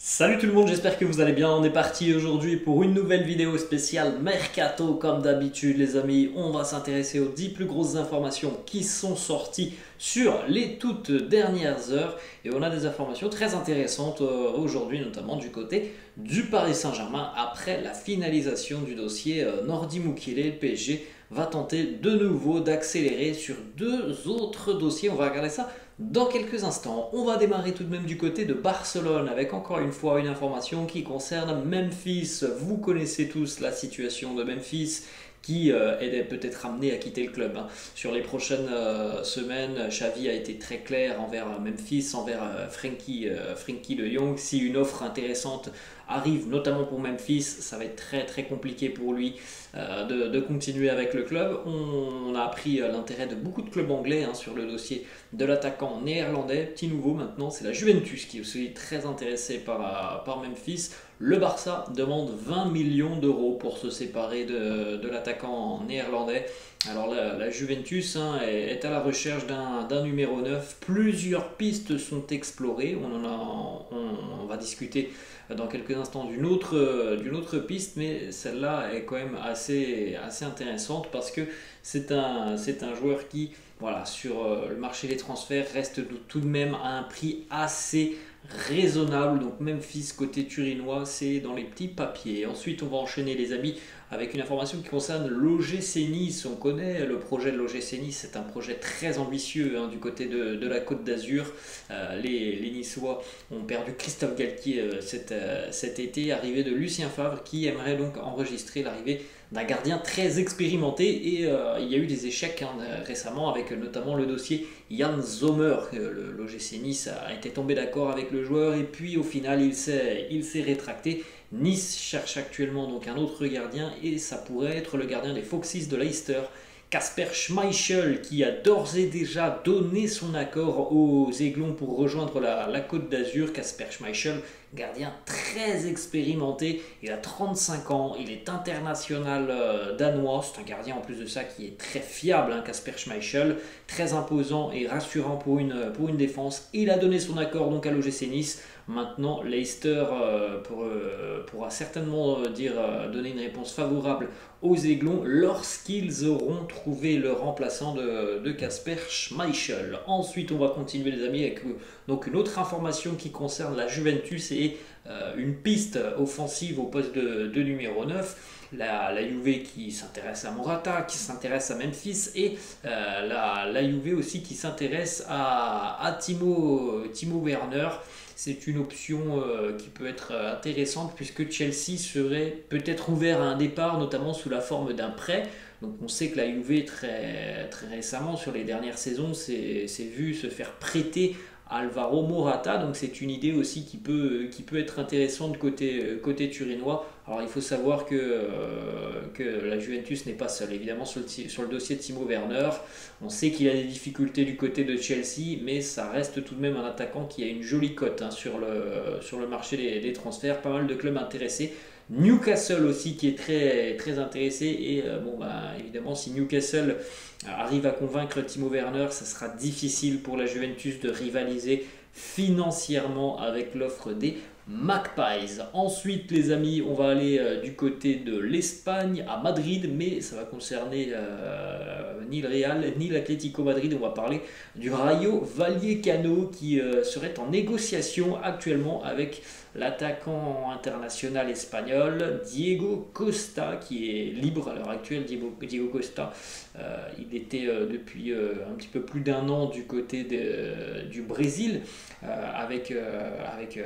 Salut tout le monde, j'espère que vous allez bien. On est parti aujourd'hui pour une nouvelle vidéo spéciale Mercato. Comme d'habitude les amis, on va s'intéresser aux 10 plus grosses informations qui sont sorties sur les toutes dernières heures. Et on a des informations très intéressantes aujourd'hui, notamment du côté du Paris Saint-Germain. Après la finalisation du dossier Nordi Mukiele, le PSG va tenter de nouveau d'accélérer sur deux autres dossiers. On va regarder ça dans quelques instants. On va démarrer tout de même du côté de Barcelone avec encore une fois une information qui concerne Memphis. Vous connaissez tous la situation de Memphis qui est peut-être amené à quitter le club. Sur les prochaines semaines, Xavi a été très clair envers Memphis, envers Frenkie de Jong. Si une offre intéressante arrive, notamment pour Memphis, ça va être très très compliqué pour lui de continuer avec le club. On a appris l'intérêt de beaucoup de clubs anglais sur le dossier de l'attaquant néerlandais. Petit nouveau maintenant, c'est la Juventus qui est aussi très intéressée par Memphis. Le Barça demande 20 millions d'euros pour se séparer de l'attaquant néerlandais. Alors la Juventus est à la recherche d'un numéro 9. Plusieurs pistes sont explorées. On va discuter dans quelques instants d'une autre piste, mais celle-là est quand même assez intéressante parce que c'est un joueur qui, voilà, sur le marché des transferts, reste tout de même à un prix assez raisonnable. Donc Memphis côté turinois, c'est dans les petits papiers. Ensuite on va enchaîner les amis avec une information qui concerne l'OGC Nice. On connaît le projet de l'OGC Nice, c'est un projet très ambitieux du côté de la Côte d'Azur. Les Niçois ont perdu Christophe Galtier cet été, arrivée de Lucien Favre qui aimerait donc enregistrer l'arrivée d'un gardien très expérimenté et il y a eu des échecs récemment avec notamment le dossier Jan Sommer. L'OGC Nice a été tombé d'accord avec le joueur et puis au final il s'est rétracté. Nice cherche actuellement donc un autre gardien et ça pourrait être le gardien des Foxes de Leicester, Kasper Schmeichel, qui a d'ores et déjà donné son accord aux Aiglons pour rejoindre la Côte d'Azur. Kasper Schmeichel, gardien très expérimenté, il a 35 ans, il est international danois, c'est un gardien en plus de ça qui est très fiable, Kasper Schmeichel, très imposant et rassurant pour une défense. Il a donné son accord donc à l'OGC Nice. Maintenant, Leicester pourra certainement donner une réponse favorable aux Aiglons lorsqu'ils auront trouvé le remplaçant de Kasper Schmeichel. Ensuite, on va continuer les amis avec donc une autre information qui concerne la Juventus et une piste offensive au poste de numéro 9. La Juve qui s'intéresse à Morata, qui s'intéresse à Memphis et la Juve aussi qui s'intéresse à Timo Werner. C'est une option qui peut être intéressante puisque Chelsea serait peut-être ouvert à un départ, notamment sous la forme d'un prêt. Donc on sait que la Juve très récemment, sur les dernières saisons, s'est vu se faire prêter Alvaro Morata, donc c'est une idée aussi qui peut être intéressante côté turinois. Alors il faut savoir que la Juventus n'est pas seule, évidemment sur le dossier de Timo Werner. On sait qu'il a des difficultés du côté de Chelsea, mais ça reste tout de même un attaquant qui a une jolie cote sur le marché des transferts, pas mal de clubs intéressés. Newcastle aussi qui est très intéressé et évidemment si Newcastle arrive à convaincre Timo Werner, ça sera difficile pour la Juventus de rivaliser financièrement avec l'offre des Magpies. Ensuite les amis, on va aller du côté de l'Espagne à Madrid, mais ça va concerner ni le Real ni l'Atlético Madrid. On va parler du Rayo Vallecano qui serait en négociation actuellement avec l'attaquant international espagnol Diego Costa qui est libre à l'heure actuelle. Diego Costa, il était depuis un petit peu plus d'un an du côté du Brésil avec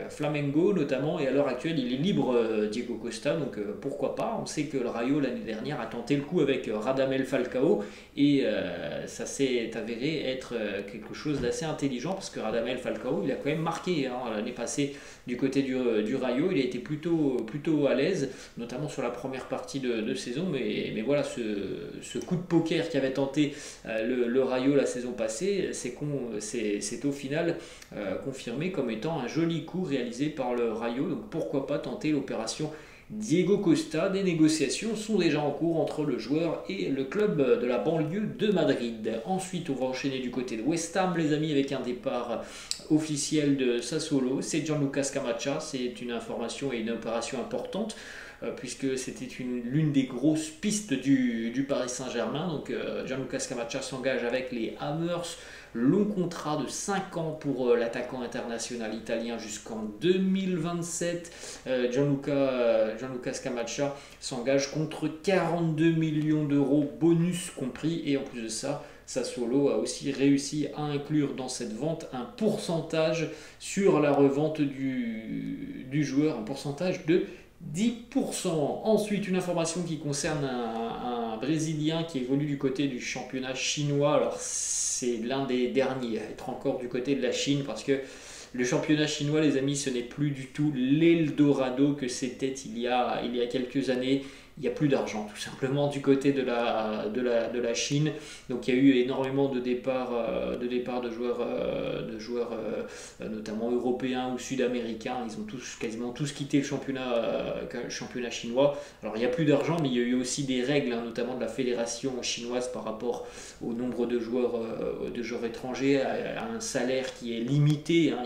Flamengo notamment, et à l'heure actuelle il est libre, Diego Costa, donc pourquoi pas. On sait que le Rayo l'année dernière a tenté le coup avec Radamel Falcao et ça s'est avéré être quelque chose d'assez intelligent parce que Radamel Falcao il a quand même marqué l'année passée du côté du Rayo. Il a été plutôt à l'aise, notamment sur la première partie de saison, mais voilà, ce coup de poker qui avait tenté le Rayo la saison passée, c'est au final confirmé comme étant un joli coup réalisé par le Rayo. Donc pourquoi pas tenter l'opération Diego Costa. Des négociations sont déjà en cours entre le joueur et le club de la banlieue de Madrid. Ensuite, on va enchaîner du côté de West Ham, les amis, avec un départ officiel de Sassuolo. C'est Gianluca Scamacca. C'est une information et une opération importante, puisque c'était l'une des grosses pistes du Paris Saint-Germain. Donc Gianluca Scamacca s'engage avec les Hammers. Long contrat de 5 ans pour l'attaquant international italien jusqu'en 2027. Gianluca Scamacca s'engage contre 42 millions d'euros bonus compris, et en plus de ça, Sassuolo a aussi réussi à inclure dans cette vente un pourcentage sur la revente du joueur, un pourcentage de 10%. Ensuite, une information qui concerne un Brésilien qui évolue du côté du championnat chinois. Alors, c'est l'un des derniers à être encore du côté de la Chine, parce que le championnat chinois, les amis, ce n'est plus du tout l'Eldorado que c'était il y a quelques années. Il n'y a plus d'argent, tout simplement, du côté de la Chine. Donc il y a eu énormément de départs de joueurs notamment européens ou sud-américains. Ils ont quasiment tous quitté le championnat chinois. Alors il n'y a plus d'argent, mais il y a eu aussi des règles, hein, notamment de la fédération chinoise par rapport au nombre de joueurs étrangers, à un salaire qui est limité. Hein.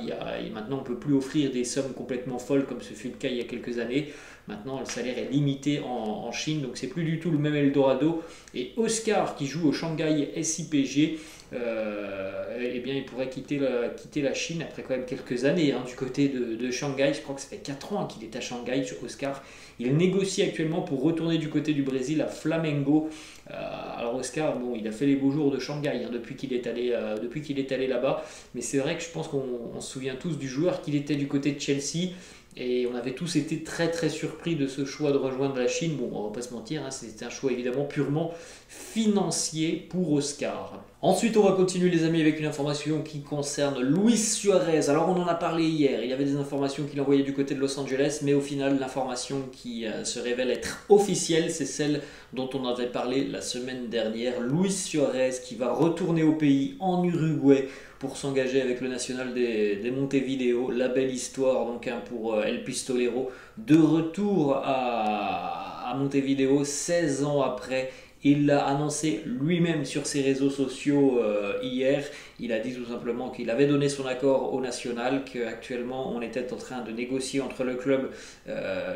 Maintenant, on ne peut plus offrir des sommes complètement folles comme ce fut le cas il y a quelques années. Maintenant, le salaire est limité en Chine, donc c'est plus du tout le même Eldorado. Et Oscar, qui joue au Shanghai SIPG, eh bien, il pourrait quitter la Chine après quand même quelques années, hein, du côté de Shanghai. Je crois que ça fait 4 ans qu'il est à Shanghai, Oscar. Il négocie actuellement pour retourner du côté du Brésil à Flamengo. Alors Oscar, bon, il a fait les beaux jours de Shanghai, hein, depuis qu'il est allé là-bas. Mais c'est vrai que je pense qu'on se souvient tous du joueur qu'il était du côté de Chelsea. Et on avait tous été très très surpris de ce choix de rejoindre la Chine. Bon, on va pas se mentir, hein, c'était un choix évidemment purement financier pour Oscar. Ensuite, on va continuer, les amis, avec une information qui concerne Luis Suarez. Alors, on en a parlé hier. Il y avait des informations qu'il envoyait du côté de Los Angeles, mais au final, l'information qui se révèle être officielle, c'est celle dont on avait parlé la semaine dernière. Luis Suarez qui va retourner au pays, en Uruguay, pour s'engager avec le national des Montevideo. La belle histoire donc, hein, pour El Pistolero, de retour à Montevideo 16 ans après. Il l'a annoncé lui-même sur ses réseaux sociaux hier. Il a dit tout simplement qu'il avait donné son accord au national, qu'actuellement on était en train de négocier entre le club,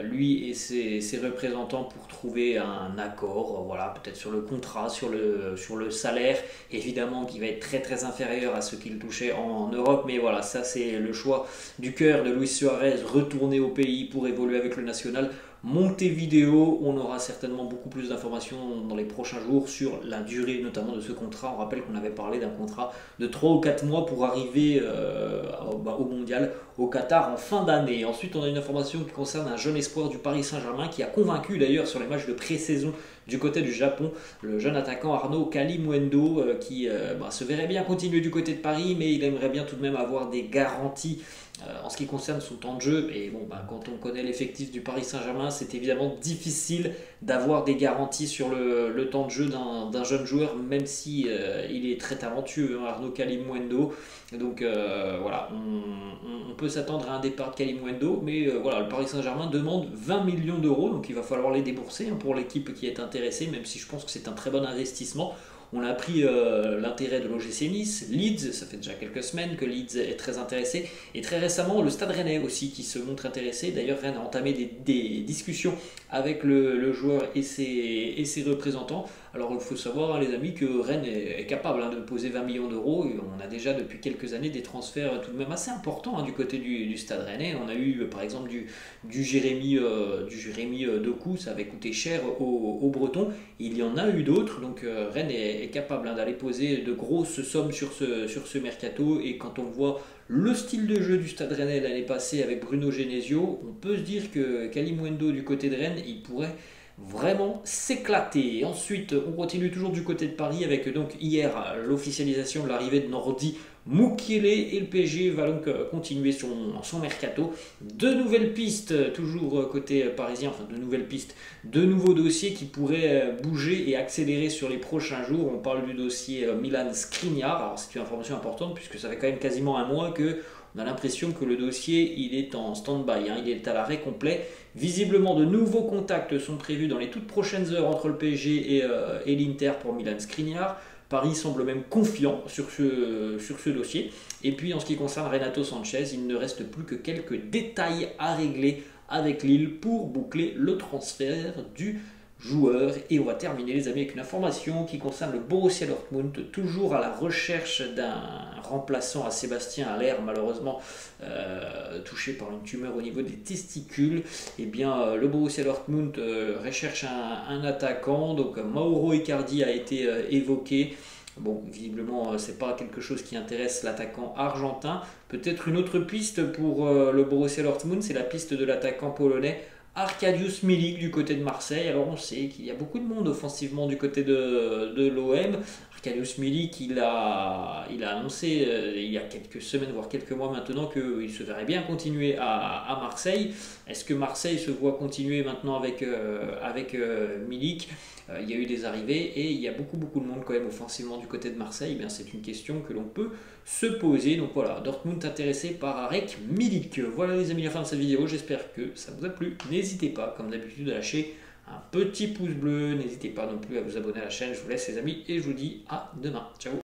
lui et ses représentants, pour trouver un accord, voilà, peut-être sur le contrat, sur le salaire, évidemment qui va être très très inférieur à ce qu'il touchait en Europe, mais voilà, ça c'est le choix du cœur de Luis Suarez, retourner au pays pour évoluer avec le national. Montevideo, on aura certainement beaucoup plus d'informations dans les prochains jours sur la durée notamment de ce contrat. On rappelle qu'on avait parlé d'un contrat de 3 ou 4 mois pour arriver au mondial au Qatar en fin d'année. Ensuite, on a une information qui concerne un jeune espoir du Paris Saint-Germain qui a convaincu d'ailleurs sur les matchs de pré-saison du côté du Japon, le jeune attaquant Arnaud Kalimuendo, qui se verrait bien continuer du côté de Paris, mais il aimerait bien tout de même avoir des garanties en ce qui concerne son temps de jeu. Et bon, quand on connaît l'effectif du Paris Saint-Germain, c'est évidemment difficile d'avoir des garanties sur le temps de jeu d'un jeune joueur, même si il est très talentueux, hein, Arnaud Kalimuendo. Donc voilà, on peut s'attendre à un départ de Kalimuendo, mais voilà, le Paris Saint-Germain demande 20 millions d'euros, donc il va falloir les débourser, hein, pour l'équipe qui est intéressée, même si je pense que c'est un très bon investissement. On a appris l'intérêt de l'OGC Nice, Leeds, ça fait déjà quelques semaines que Leeds est très intéressé, et très récemment le Stade Rennais aussi qui se montre intéressé. D'ailleurs, Rennes a entamé des discussions avec le joueur et ses représentants. Alors il faut savoir, hein, les amis, que Rennes est capable, hein, de poser 20 millions d'euros. On a déjà depuis quelques années des transferts tout de même assez importants, hein, du côté du Stade Rennais. On a eu par exemple du Jérémy Doku, ça avait coûté cher aux Bretons. Il y en a eu d'autres, donc Rennes est capable, hein, d'aller poser de grosses sommes sur ce mercato. Et quand on voit le style de jeu du Stade Rennais l'année passée avec Bruno Genesio, on peut se dire que Kalimuendo du côté de Rennes, il pourrait vraiment s'éclater. Ensuite, on continue toujours du côté de Paris avec donc hier l'officialisation de l'arrivée de Nordi Mukiele, et le PSG va donc continuer son mercato. De nouvelles pistes, toujours côté parisien, enfin de nouvelles pistes, de nouveaux dossiers qui pourraient bouger et accélérer sur les prochains jours. On parle du dossier Milan Skriniar. Alors c'est une information importante puisque ça fait quand même quasiment un mois que On a l'impression que le dossier il est en stand-by, hein, il est à l'arrêt complet. Visiblement, de nouveaux contacts sont prévus dans les toutes prochaines heures entre le PSG et l'Inter pour Milan Skriniar. Paris semble même confiant sur ce dossier. Et puis en ce qui concerne Renato Sanchez, il ne reste plus que quelques détails à régler avec Lille pour boucler le transfert du joueur. Et on va terminer les amis avec une information qui concerne le Borussia Dortmund, toujours à la recherche d'un remplaçant à Sébastien Haller, malheureusement touché par une tumeur au niveau des testicules. Et bien le Borussia Dortmund recherche un attaquant, donc Mauro Icardi a été évoqué. Bon, visiblement, c'est pas quelque chose qui intéresse l'attaquant argentin. Peut-être une autre piste pour le Borussia Dortmund, c'est la piste de l'attaquant polonais Arkadiusz Milik du côté de Marseille. Alors on sait qu'il y a beaucoup de monde offensivement du côté de l'OM. Arkadiusz Milik, il a annoncé il y a quelques semaines, voire quelques mois maintenant, qu'il se verrait bien continuer à Marseille. Est-ce que Marseille se voit continuer maintenant avec Milik? Il y a eu des arrivées et il y a beaucoup de monde quand même offensivement du côté de Marseille. Eh bien, c'est une question que l'on peut se poser. Donc voilà, Dortmund intéressé par Arek Milik. Voilà les amis, la fin de cette vidéo. J'espère que ça vous a plu. N'hésitez pas, comme d'habitude, à lâcher un petit pouce bleu. N'hésitez pas non plus à vous abonner à la chaîne. Je vous laisse les amis et je vous dis à demain. Ciao.